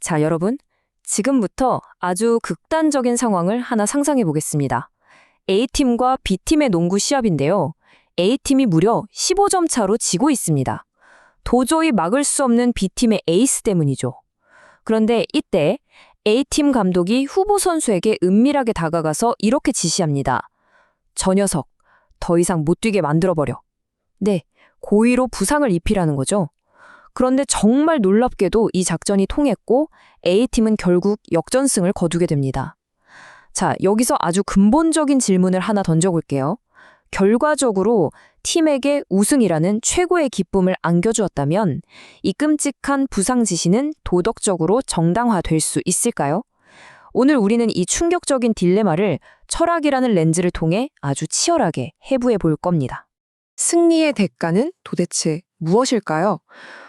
자, 여러분. 지금부터 아주 극단적인 상황을 하나 상상해 보겠습니다. A팀과 B팀의 농구 시합인데요. A팀이 무려 15점 차로 지고 있습니다. 도저히 막을 수 없는 B팀의 에이스 때문이죠. 그런데 이때 A팀 감독이 후보 선수에게 은밀하게 다가가서 이렇게 지시합니다. 저 녀석, 더 이상 못 뛰게 만들어버려. 네, 고의로 부상을 입히라는 거죠. 그런데 정말 놀랍게도 이 작전이 통했고 A팀은 결국 역전승을 거두게 됩니다. 자, 여기서 아주 근본적인 질문을 하나 던져볼게요. 결과적으로 팀에게 우승이라는 최고의 기쁨을 안겨주었다면 이 끔찍한 부상 지시는 도덕적으로 정당화될 수 있을까요? 오늘 우리는 이 충격적인 딜레마를 철학이라는 렌즈를 통해 아주 치열하게 해부해 볼 겁니다. 승리의 대가는 도대체 무엇일까요?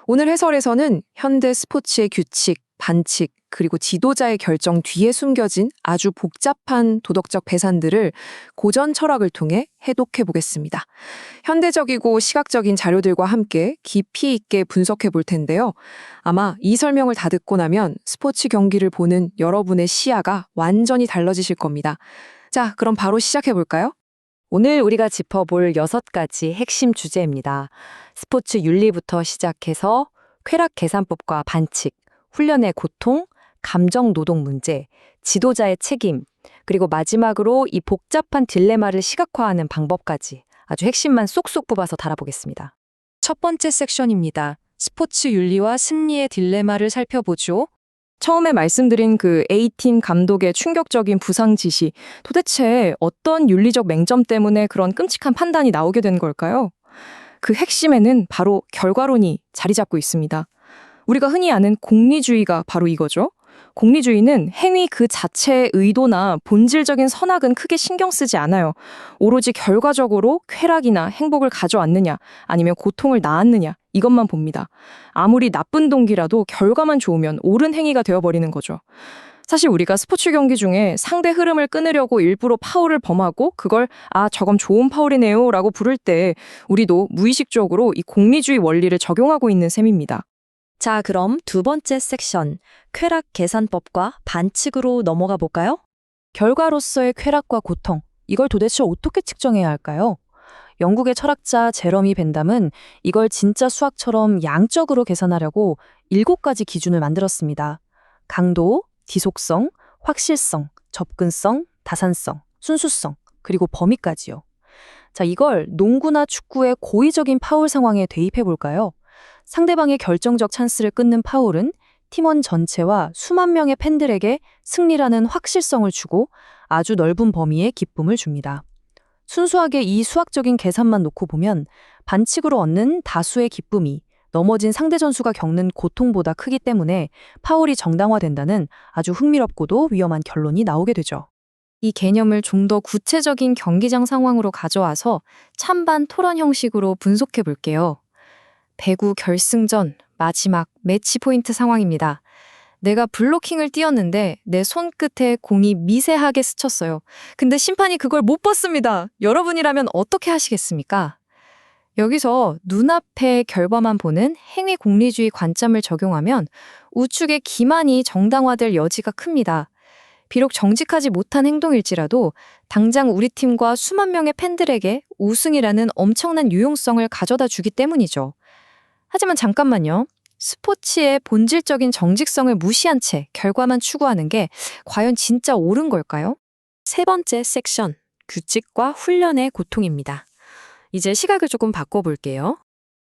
오늘 해설에서는 현대 스포츠의 규칙, 반칙, 그리고 지도자의 결정 뒤에 숨겨진 아주 복잡한 도덕적 배산들을 고전 철학을 통해 해독해 보겠습니다. 현대적이고 시각적인 자료들과 함께 깊이 있게 분석해 볼 텐데요. 아마 이 설명을 다 듣고 나면 스포츠 경기를 보는 여러분의 시야가 완전히 달라지실 겁니다. 자, 그럼 바로 시작해 볼까요? 오늘 우리가 짚어볼 6가지 핵심 주제입니다. 스포츠 윤리부터 시작해서 쾌락 계산법과 반칙, 훈련의 고통, 감정 노동 문제, 지도자의 책임, 그리고 마지막으로 이 복잡한 딜레마를 시각화하는 방법까지 아주 핵심만 쏙쏙 뽑아서 달아보겠습니다. 첫 번째 섹션입니다. 스포츠 윤리와 승리의 딜레마를 살펴보죠. 처음에 말씀드린 그 A팀 감독의 충격적인 부상 지시, 도대체 어떤 윤리적 맹점 때문에 그런 끔찍한 판단이 나오게 된 걸까요? 그 핵심에는 바로 결과론이 자리 잡고 있습니다. 우리가 흔히 아는 공리주의가 바로 이거죠. 공리주의는 행위 그 자체의 의도나 본질적인 선악은 크게 신경 쓰지 않아요. 오로지 결과적으로 쾌락이나 행복을 가져왔느냐, 아니면 고통을 낳았느냐, 이것만 봅니다. 아무리 나쁜 동기라도 결과만 좋으면 옳은 행위가 되어버리는 거죠. 사실 우리가 스포츠 경기 중에 상대 흐름을 끊으려고 일부러 파울을 범하고 그걸 저건 좋은 파울이네요 라고 부를 때 우리도 무의식적으로 이 공리주의 원리를 적용하고 있는 셈입니다. 자, 그럼 두 번째 섹션, 쾌락 계산법과 반칙으로 넘어가 볼까요? 결과로서의 쾌락과 고통, 이걸 도대체 어떻게 측정해야 할까요? 영국의 철학자 제러미 벤담은 이걸 진짜 수학처럼 양적으로 계산하려고 7가지 기준을 만들었습니다. 강도, 지속성, 확실성, 접근성, 다산성, 순수성, 그리고 범위까지요. 자, 이걸 농구나 축구의 고의적인 파울 상황에 대입해 볼까요? 상대방의 결정적 찬스를 끊는 파울은 팀원 전체와 수만 명의 팬들에게 승리라는 확실성을 주고 아주 넓은 범위의 기쁨을 줍니다. 순수하게 이 수학적인 계산만 놓고 보면 반칙으로 얻는 다수의 기쁨이 넘어진 상대 선수가 겪는 고통보다 크기 때문에 파울이 정당화된다는 아주 흥미롭고도 위험한 결론이 나오게 되죠. 이 개념을 좀 더 구체적인 경기장 상황으로 가져와서 찬반 토론 형식으로 분석해 볼게요. 배구 결승전 마지막 매치 포인트 상황입니다. 내가 블로킹을 띄웠는데 내 손끝에 공이 미세하게 스쳤어요. 근데 심판이 그걸 못 봤습니다. 여러분이라면 어떻게 하시겠습니까? 여기서 눈앞의 결과만 보는 행위 공리주의 관점을 적용하면 우측의 기만이 정당화될 여지가 큽니다. 비록 정직하지 못한 행동일지라도 당장 우리 팀과 수만 명의 팬들에게 우승이라는 엄청난 유용성을 가져다 주기 때문이죠. 하지만 잠깐만요. 스포츠의 본질적인 정직성을 무시한 채 결과만 추구하는 게 과연 진짜 옳은 걸까요? 세 번째 섹션, 규칙과 훈련의 고통입니다. 이제 시각을 조금 바꿔볼게요.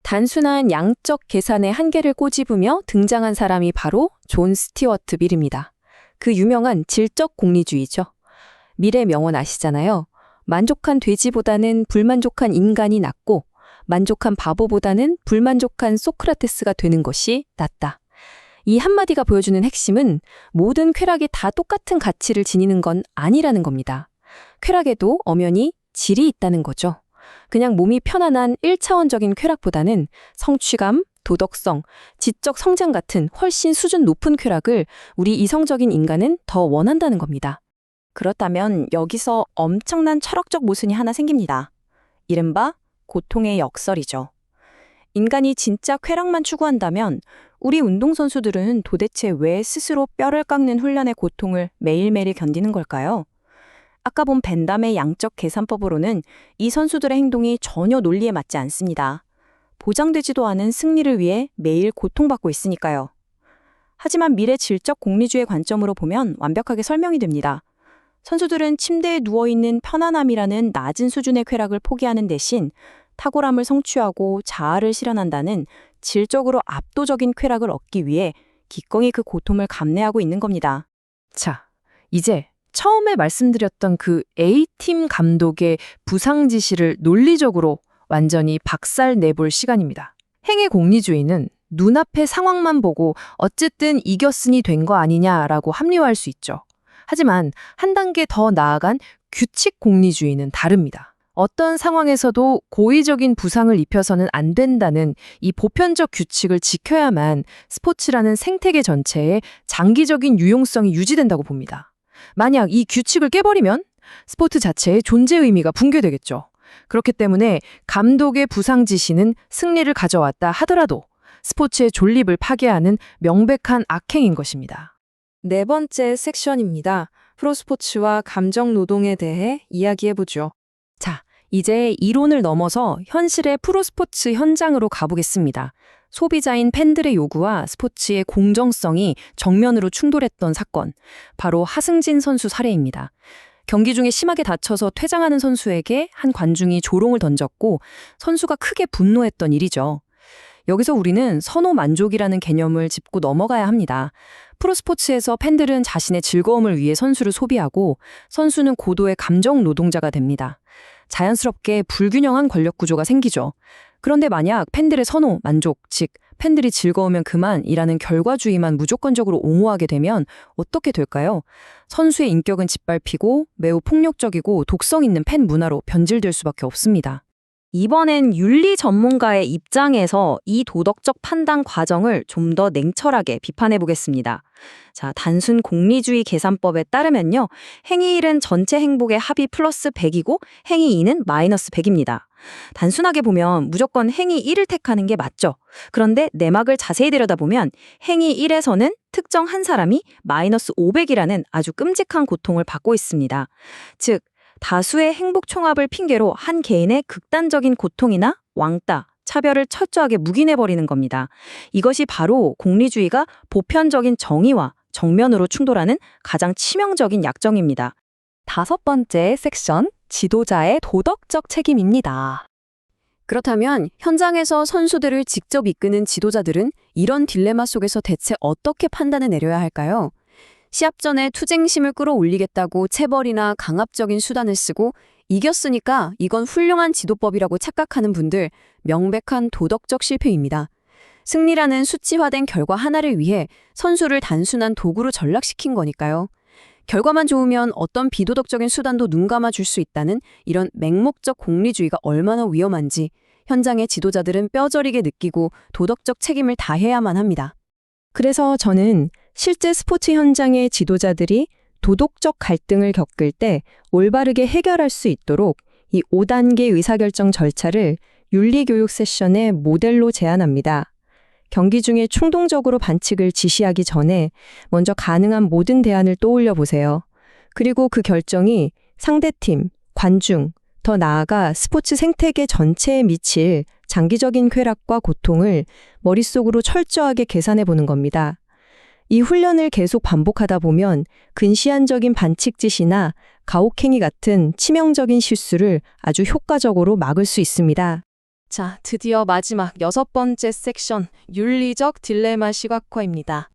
단순한 양적 계산의 한계를 꼬집으며 등장한 사람이 바로 존 스티어트 밀입니다. 그 유명한 질적 공리주의죠. 밀의 명언 아시잖아요. 만족한 돼지보다는 불만족한 인간이 낫고 만족한 바보보다는 불만족한 소크라테스가 되는 것이 낫다. 이 한마디가 보여주는 핵심은 모든 쾌락이 다 똑같은 가치를 지니는 건 아니라는 겁니다. 쾌락에도 엄연히 질이 있다는 거죠. 그냥 몸이 편안한 1차원적인 쾌락보다는 성취감, 도덕성, 지적 성장 같은 훨씬 수준 높은 쾌락을 우리 이성적인 인간은 더 원한다는 겁니다. 그렇다면 여기서 엄청난 철학적 모순이 하나 생깁니다. 이른바 고통의 역설이죠. 인간이 진짜 쾌락만 추구한다면 우리 운동선수들은 도대체 왜 스스로 뼈를 깎는 훈련의 고통을 매일매일 견디는 걸까요? 아까 본 벤담의 양적 계산법으로는 이 선수들의 행동이 전혀 논리에 맞지 않습니다. 보장되지도 않은 승리를 위해 매일 고통받고 있으니까요. 하지만 미래 질적 공리주의 관점으로 보면 완벽하게 설명이 됩니다. 선수들은 침대에 누워있는 편안함이라는 낮은 수준의 쾌락을 포기하는 대신 탁월함을 성취하고 자아를 실현한다는 질적으로 압도적인 쾌락을 얻기 위해 기꺼이 그 고통을 감내하고 있는 겁니다. 자, 이제 처음에 말씀드렸던 그 A팀 감독의 부상 지시를 논리적으로 완전히 박살 내볼 시간입니다. 행위 공리주의는 눈앞의 상황만 보고 어쨌든 이겼으니 된 거 아니냐라고 합리화할 수 있죠. 하지만 한 단계 더 나아간 규칙 공리주의는 다릅니다. 어떤 상황에서도 고의적인 부상을 입혀서는 안 된다는 이 보편적 규칙을 지켜야만 스포츠라는 생태계 전체에 장기적인 유용성이 유지된다고 봅니다. 만약 이 규칙을 깨버리면 스포츠 자체의 존재 의미가 붕괴되겠죠. 그렇기 때문에 감독의 부상 지시는 승리를 가져왔다 하더라도 스포츠의 존립을 파괴하는 명백한 악행인 것입니다. 네 번째 섹션입니다. 프로스포츠와 감정 노동에 대해 이야기해보죠. 자, 이제 이론을 넘어서 현실의 프로스포츠 현장으로 가보겠습니다. 소비자인 팬들의 요구와 스포츠의 공정성이 정면으로 충돌했던 사건, 바로 하승진 선수 사례입니다. 경기 중에 심하게 다쳐서 퇴장하는 선수에게 한 관중이 조롱을 던졌고 선수가 크게 분노했던 일이죠. 여기서 우리는 선호 만족이라는 개념을 짚고 넘어가야 합니다. 프로스포츠에서 팬들은 자신의 즐거움을 위해 선수를 소비하고 선수는 고도의 감정 노동자가 됩니다. 자연스럽게 불균형한 권력 구조가 생기죠. 그런데 만약 팬들의 선호, 만족, 즉 팬들이 즐거우면 그만이라는 결과주의만 무조건적으로 옹호하게 되면 어떻게 될까요? 선수의 인격은 짓밟히고 매우 폭력적이고 독성 있는 팬 문화로 변질될 수밖에 없습니다. 이번엔 윤리 전문가의 입장에서 이 도덕적 판단 과정을 좀 더 냉철하게 비판해 보겠습니다. 자, 단순 공리주의 계산법에 따르면요. 행위 1은 전체 행복의 합이 플러스 100이고 행위 2는 마이너스 100입니다. 단순하게 보면 무조건 행위 1을 택하는 게 맞죠. 그런데 내막을 자세히 들여다보면 행위 1에서는 특정 한 사람이 마이너스 500이라는 아주 끔찍한 고통을 받고 있습니다. 즉, 다수의 행복 총합을 핑계로 한 개인의 극단적인 고통이나 왕따, 차별을 철저하게 묵인해버리는 겁니다. 이것이 바로 공리주의가 보편적인 정의와 정면으로 충돌하는 가장 치명적인 약점입니다. 5번째 섹션, 지도자의 도덕적 책임입니다. 그렇다면 현장에서 선수들을 직접 이끄는 지도자들은 이런 딜레마 속에서 대체 어떻게 판단을 내려야 할까요? 시합 전에 투쟁심을 끌어올리겠다고 체벌이나 강압적인 수단을 쓰고 이겼으니까 이건 훌륭한 지도법이라고 착각하는 분들, 명백한 도덕적 실패입니다. 승리라는 수치화된 결과 하나를 위해 선수를 단순한 도구로 전락시킨 거니까요. 결과만 좋으면 어떤 비도덕적인 수단도 눈감아 줄 수 있다는 이런 맹목적 공리주의가 얼마나 위험한지 현장의 지도자들은 뼈저리게 느끼고 도덕적 책임을 다해야만 합니다. 그래서 저는 실제 스포츠 현장의 지도자들이 도덕적 갈등을 겪을 때 올바르게 해결할 수 있도록 이 5단계 의사결정 절차를 윤리교육 세션의 모델로 제안합니다. 경기 중에 충동적으로 반칙을 지시하기 전에 먼저 가능한 모든 대안을 떠올려 보세요. 그리고 그 결정이 상대팀, 관중, 더 나아가 스포츠 생태계 전체에 미칠 장기적인 쾌락과 고통을 머릿속으로 철저하게 계산해 보는 겁니다. 이 훈련을 계속 반복하다 보면 근시안적인 반칙 짓이나 가혹행위 같은 치명적인 실수를 아주 효과적으로 막을 수 있습니다. 자, 드디어 마지막 6번째 섹션, 윤리적 딜레마 시각화입니다.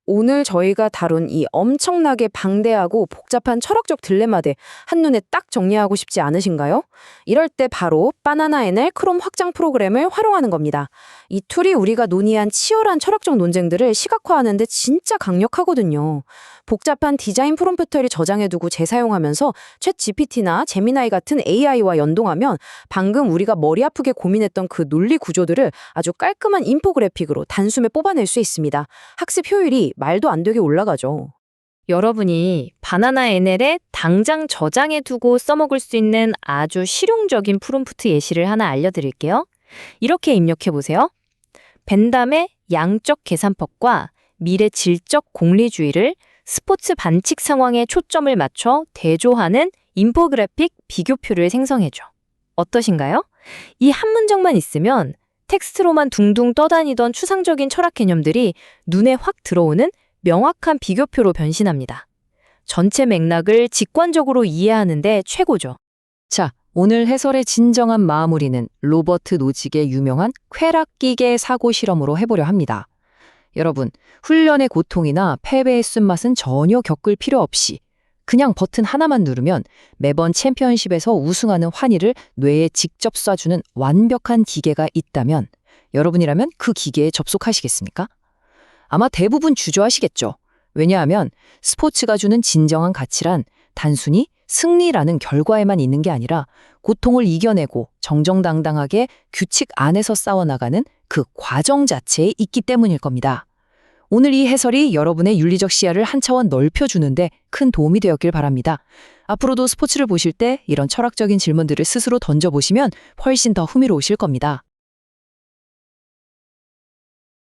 오늘 저희가 다룬 이 엄청나게 방대하고 복잡한 철학적 딜레마들 한눈에 딱 정리하고 싶지 않으신가요? 이럴 때 바로 바나나 NL 크롬 확장 프로그램을 활용하는 겁니다. 이 툴이 우리가 논의한 치열한 철학적 논쟁들을 시각화하는데 진짜 강력하거든요. 복잡한 디자인 프롬프트를 저장해두고 재사용하면서 챗 GPT나 제미나이 같은 AI와 연동하면 방금 우리가 머리 아프게 고민했던 그 논리 구조들을 아주 깔끔한 인포그래픽으로 단숨에 뽑아낼 수 있습니다. 학습 효율이 말도 안 되게 올라가죠. 여러분이 바나나 NL에 당장 저장해두고 써먹을 수 있는 아주 실용적인 프롬프트 예시를 하나 알려드릴게요. 이렇게 입력해 보세요. 벤담의 양적 계산법과 미래 질적 공리주의를 스포츠 반칙 상황에 초점을 맞춰 대조하는 인포그래픽 비교표를 생성해줘. 어떠신가요? 이 한 문장만 있으면 텍스트로만 둥둥 떠다니던 추상적인 철학 개념들이 눈에 확 들어오는 명확한 비교표로 변신합니다. 전체 맥락을 직관적으로 이해하는데 최고죠. 자, 오늘 해설의 진정한 마무리는 로버트 노직의 유명한 쾌락기계 사고 실험으로 해보려 합니다. 여러분, 훈련의 고통이나 패배의 쓴맛은 전혀 겪을 필요 없이 그냥 버튼 하나만 누르면 매번 챔피언십에서 우승하는 환희를 뇌에 직접 쏴주는 완벽한 기계가 있다면 여러분이라면 그 기계에 접속하시겠습니까? 아마 대부분 주저하시겠죠. 왜냐하면 스포츠가 주는 진정한 가치란 단순히 승리라는 결과에만 있는 게 아니라 고통을 이겨내고 정정당당하게 규칙 안에서 싸워나가는 그 과정 자체에 있기 때문일 겁니다. 오늘 이 해설이 여러분의 윤리적 시야를 한 차원 넓혀주는데 큰 도움이 되었길 바랍니다. 앞으로도 스포츠를 보실 때 이런 철학적인 질문들을 스스로 던져보시면 훨씬 더 흥미로우실 겁니다.